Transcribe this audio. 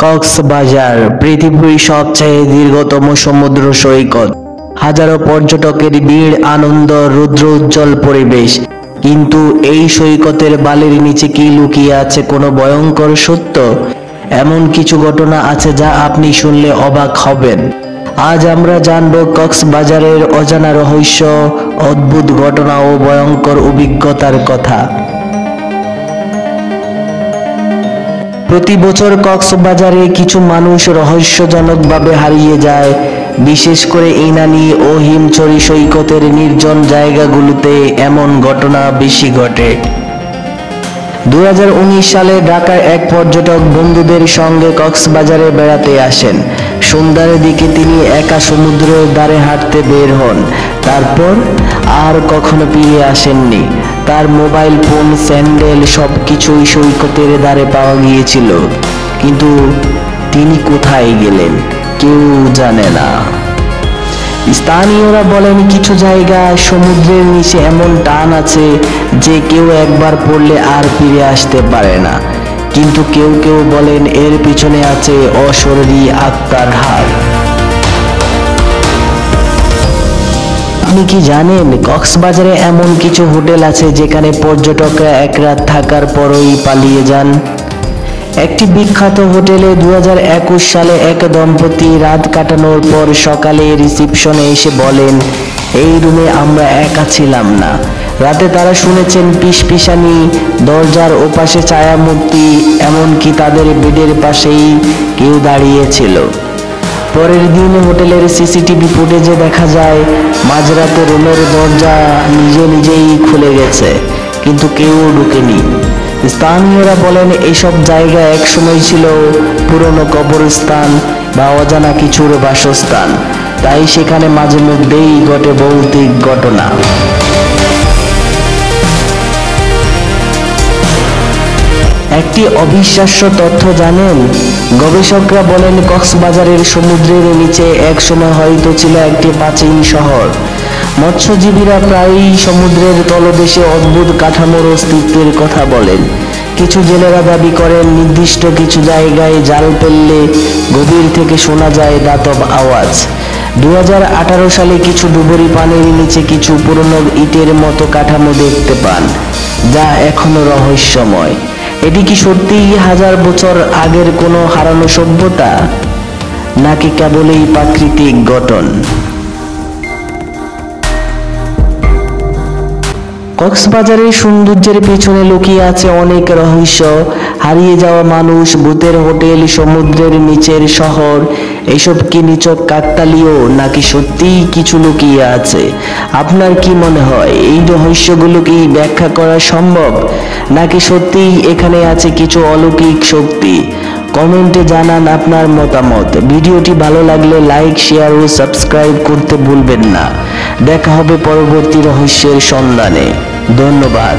কক্সবাজার পৃথিবীর সবচেয়ে দীর্ঘতম সমুদ্র সৈকত। হাজারো পর্যটকের ভিড়, আনন্দ, রৌদ্র উজ্জ্বল পরিবেশ। কিন্তু এই সৈকতের বালির নিচে কি লুকিয়ে আছে কোনো ভয়ঙ্কর সত্য? এমন কিছু ঘটনা আছে যা আপনি শুনলে অবাক হবেন। আজ আমরা জানব কক্সবাজারের অজানা রহস্য, অদ্ভুত ঘটনা ও ভয়ঙ্কর অভিজ্ঞতার কথা। প্রতি বছর কক্সবাজারে কিছু মানুষ রহস্যজনকভাবে হারিয়ে যায়, বিশেষ করে ইনানি ও হিমছড়ি সৈকতের নির্জন জায়গাগুলোতে এমন ঘটনা বেশি ঘটে। 2019 সালে ঢাকার এক পর্যটক বন্ধুদের সঙ্গে কক্সবাজারে বেড়াতে আসেন। সন্ধ্যার দিকে তিনি একা সমুদ্রের ধারে হাঁটতে বের হন। তারপর আর কখনো ফিরে আসেননি। তার মোবাইল ফোন, স্যান্ডেল সবকিছুই সৈকতের ধারে পাওয়া গিয়েছিল, কিন্তু তিনি কোথায় গেলেন কেউ জানে না। স্থানীয়রা বলেন কিছু জায়গা সমুদ্রের নিচে এমন টান আছে যে কেউ একবার পড়লে আর ফিরে আসতে পারে না। কিন্তু কেউ কেউ বলেন এর পিছনে আছে অশরীরী আত্মার হাত। আপনি কি জানেন কক্সবাজারে এমন কিছু হোটেল আছে যেখানে পর্যটকরা এক রাত থাকার পরই পালিয়ে যান? একটি বিখ্যাত হোটেলে 2021 সালে এক দম্পতি রাত কাটানোর পর সকালে রিসিপশনে এসে বলেন, এই রুমে আমরা একা ছিলাম না। রাতে তারা শুনেছেন পিসপিসানি, দরজার ওপাশে ছায়ামূর্তি, এমনকি তাদের বেডের পাশেই কেউ দাঁড়িয়েছিল। পরের দিন হোটেলের সিসিটিভি ফুটেজে দেখা যায় মাঝরাতে রুমের দরজা নিজেই খুলে গেছে, কিন্তু কেউ ঢুকেনি। স্থানীয়রা বলেন এসব জায়গা একসময় ছিল পুরনো কবরস্থান বা অজানা কিছুর বাসস্থান, তাই সেখানে মাঝে মধ্যেই ঘটে ভৌতিক ঘটনা। একটি অবিশ্বাস্য তথ্য জানেন? গবেষকরা বলেন কক্সবাজারের সমুদ্রের নিচে একসময় হয়তো ছিল একটি প্রাচীন শহর। মৎস্যজীবীরা প্রায়ই সমুদ্রের তলদেশে অদ্ভুত কাঠামোর অস্তিত্বের কথা বলেন। কিছু জেলেরা দাবি করেন নির্দিষ্ট কিছু জায়গায় জাল ফেললে গভীর থেকে শোনা যায় ধাতব আওয়াজ। 2018 সালে কিছু ডুবুরি পানির নিচে কিছু পুরনো ইটের মতো কাঠামো দেখতে পান, যা এখনো রহস্যময়। এটি কি সত্যিই হাজার বছর আগের কোনো হারানো সভ্যতা, নাকি কেবলই প্রাকৃতিক গঠন? কক্সবাজারের সৌন্দর্যের পেছনে লুকিয়ে আছে অনেক রহস্য। হারিয়ে যাওয়া মানুষ, ভূতের হোটেল, সমুদ্রের নিচের শহর, এসব কি নিছক কাকতালীয় নাকি সত্যিই কিছু লুকিয়ে আছে? আপনার কি মনে হয় এই রহস্যগুলো কি ব্যাখ্যা করা সম্ভব, নাকি সত্যিই এখানে আছে কিছু অলৌকিক শক্তি? কমেন্টে জানান আপনার মতামত। ভিডিওটি ভালো লাগলে লাইক, শেয়ার ও সাবস্ক্রাইব করতে ভুলবেন না। দেখা হবে পরবর্তী রহস্যের সন্ধানে। ধন্যবাদ।